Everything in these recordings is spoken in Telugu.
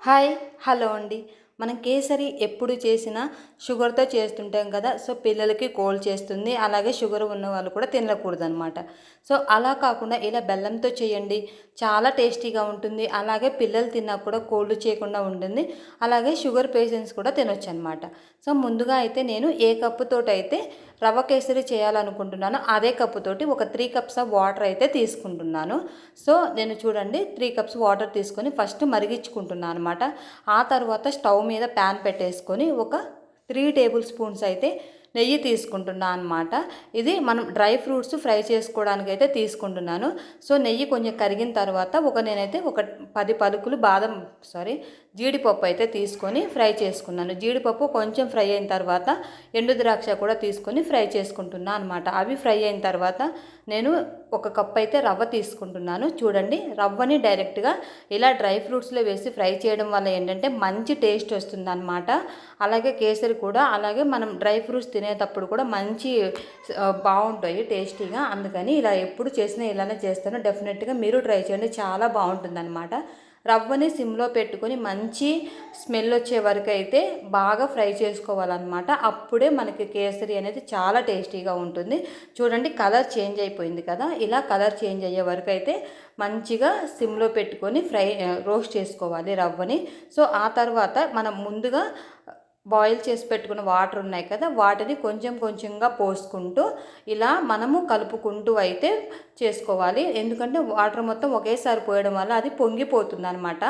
హాయ్ హలో అండి. మనం కేసరి ఎప్పుడు చేసినా షుగర్తో చేస్తుంటాం కదా. సో పిల్లలకి కోల్డ్ చేస్తుంది, అలాగే షుగర్ ఉన్న వాళ్ళు కూడా తినకూడదు అనమాట. సో అలా కాకుండా ఇలా బెల్లంతో చేయండి, చాలా టేస్టీగా ఉంటుంది. అలాగే పిల్లలు తిన్నా కూడా కోల్డ్ చేయకుండా ఉంటుంది. అలాగే షుగర్ పేషెంట్స్ కూడా తినొచ్చు అనమాట. సో ముందుగా అయితే నేను ఏ కప్పుతోటి అయితే రవ్వ కేసరి చేయాలనుకుంటున్నాను అదే కప్పుతోటి ఒక 3 కప్స్ ఆఫ్ వాటర్ అయితే తీసుకుంటున్నాను. సో నేను చూడండి 3 కప్స్ వాటర్ తీసుకొని ఫస్ట్ మరిగించుకుంటున్నాను అనమాట. ఆ తర్వాత స్టవ్ మీద ప్యాన్ పెట్టేసుకొని ఒక 3 టేబుల్ స్పూన్స్ అయితే నెయ్యి తీసుకుంటున్నాను అనమాట. ఇది మనం డ్రై ఫ్రూట్స్ ఫ్రై చేసుకోవడానికి అయితే తీసుకుంటున్నాను. సో నెయ్యి కొంచెం కరిగిన తర్వాత నేనైతే ఒక 10 పలుకులు జీడిపప్పు అయితే తీసుకొని ఫ్రై చేసుకున్నాను. జీడిపప్పు కొంచెం ఫ్రై అయిన తర్వాత ఎండు ద్రాక్ష కూడా తీసుకొని ఫ్రై చేసుకుంటున్నాను అనమాట. అవి ఫ్రై అయిన తర్వాత నేను ఒక కప్ అయితే రవ్వ తీసుకుంటున్నాను. చూడండి, రవ్వని డైరెక్ట్గా ఇలా డ్రై ఫ్రూట్స్లో వేసి ఫ్రై చేయడం వల్ల ఏంటంటే మంచి టేస్ట్ వస్తుంది అనమాట. అలాగే కేసరి కూడా అలాగే మనం డ్రై ఫ్రూట్స్ తినేటప్పుడు కూడా మంచి బాగుంటాయి టేస్టీగా. అందుకని ఇలా ఎప్పుడు చేసినా ఇలానే చేస్తాను. డెఫినెట్గా మీరు ట్రై చేయండి, చాలా బాగుంటుంది అనమాట. రవ్వని సిమ్లో పెట్టుకొని మంచి స్మెల్ వచ్చే వరకు అయితే బాగా ఫ్రై చేసుకోవాలన్నమాట. అప్పుడే మనకి కేసరి అనేది చాలా టేస్టీగా ఉంటుంది. చూడండి, కలర్ చేంజ్ అయిపోయింది కదా. ఇలా కలర్ చేంజ్ అయ్యే వరకు అయితే మంచిగా సిమ్లో పెట్టుకొని రోస్ట్ చేసుకోవాలి రవ్వని. సో ఆ తర్వాత మనం ముందుగా బాయిల్ చేసి పెట్టుకున్న వాటర్ ఉన్నాయి కదా, వాటిని కొంచెం కొంచెంగా పోసుకుంటూ ఇలా మనము కలుపుకుంటూ అయితే చేసుకోవాలి. ఎందుకంటే వాటర్ మొత్తం ఒకేసారి పోయడం వల్ల అది పొంగిపోతుంది అనమాట.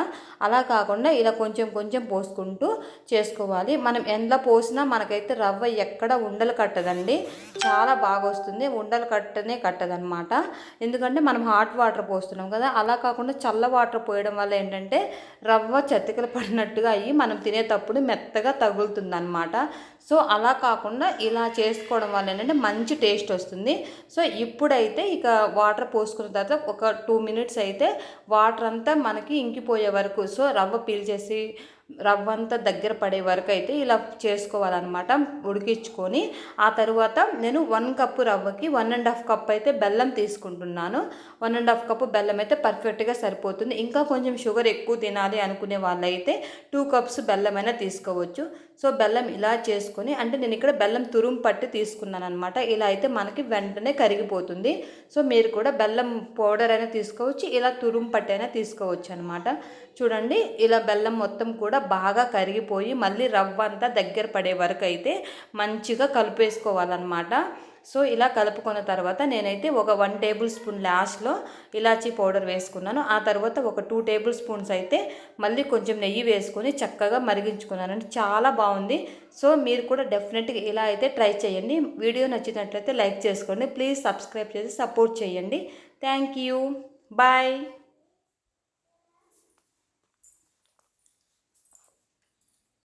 అలా కాకుండా ఇలా కొంచెం కొంచెం పోసుకుంటూ చేసుకోవాలి. మనం ఎండ్లో పోసినా మనకైతే రవ్వ ఎక్కడ ఉండలు కట్టదండి, చాలా బాగా వస్తుంది. ఉండలు కట్టదనమాట. ఎందుకంటే మనం హాట్ వాటర్ పోస్తున్నాం కదా. అలా కాకుండా చల్ల వాటర్ పోయడం వల్ల ఏంటంటే రవ్వ చతికిల పడినట్టుగా అయ్యి మనం తినేటప్పుడు మెత్తగా తగులుతుంది అనమాట. సో అలా కాకుండా ఇలా చేసుకోవడం వల్ల ఏంటంటే మంచి టేస్ట్ వస్తుంది. సో ఇప్పుడైతే ఇక వాటర్ పోసుకున్న తర్వాత ఒక 2 మినిట్స్ అయితే వాటర్ అంతా మనకి ఇంకిపోయే వరకు, సో రవ్వ పీల్చేసి రవ్వ అంతా దగ్గర పడే వరకు అయితే ఇలా చేసుకోవాలన్నమాట, ఉడికించుకొని. ఆ తర్వాత నేను 1 కప్పు రవ్వకి 1.5 కప్ అయితే బెల్లం తీసుకుంటున్నాను. 1.5 కప్పు బెల్లం అయితే పర్ఫెక్ట్గా సరిపోతుంది. ఇంకా కొంచెం షుగర్ ఎక్కువ తినాలి అనుకునే వాళ్ళైతే 2 కప్స్ బెల్లమైనా తీసుకోవచ్చు. సో బెల్లం ఇలా చేసుకొని, అంటే నేను ఇక్కడ బెల్లం తురుము పట్టి తీసుకున్నాను అనమాట. ఇలా అయితే మనకి వెంటనే కరిగిపోతుంది. సో మీరు కూడా బెల్లం పౌడర్ అయినా తీసుకోవచ్చు, ఇలా తురుము పట్టి అయినా తీసుకోవచ్చు అనమాట. చూడండి, ఇలా బెల్లం మొత్తం కూడా బాగా కరిగిపోయి మళ్ళీ రవ్వ అంతా దగ్గర పడే వరకు అయితే మంచిగా కలిపేసుకోవాలన్నమాట. సో ఇలా కలుపుకున్న తర్వాత నేనైతే ఒక 1 టేబుల్ స్పూన్ లాస్ట్లో ఇలాచీ పౌడర్ వేసుకున్నాను. ఆ తర్వాత ఒక 2 టేబుల్ స్పూన్స్ అయితే మళ్ళీ కొంచెం నెయ్యి వేసుకొని చక్కగా మరిగించుకున్నాను. చాలా బాగుంది. సో మీరు కూడా డెఫినెట్గా ఇలా అయితే ట్రై చేయండి. వీడియో నచ్చినట్లయితే లైక్ చేసుకోండి. ప్లీజ్ సబ్స్క్రైబ్ చేసి సపోర్ట్ చేయండి. Thank you. బాయ్.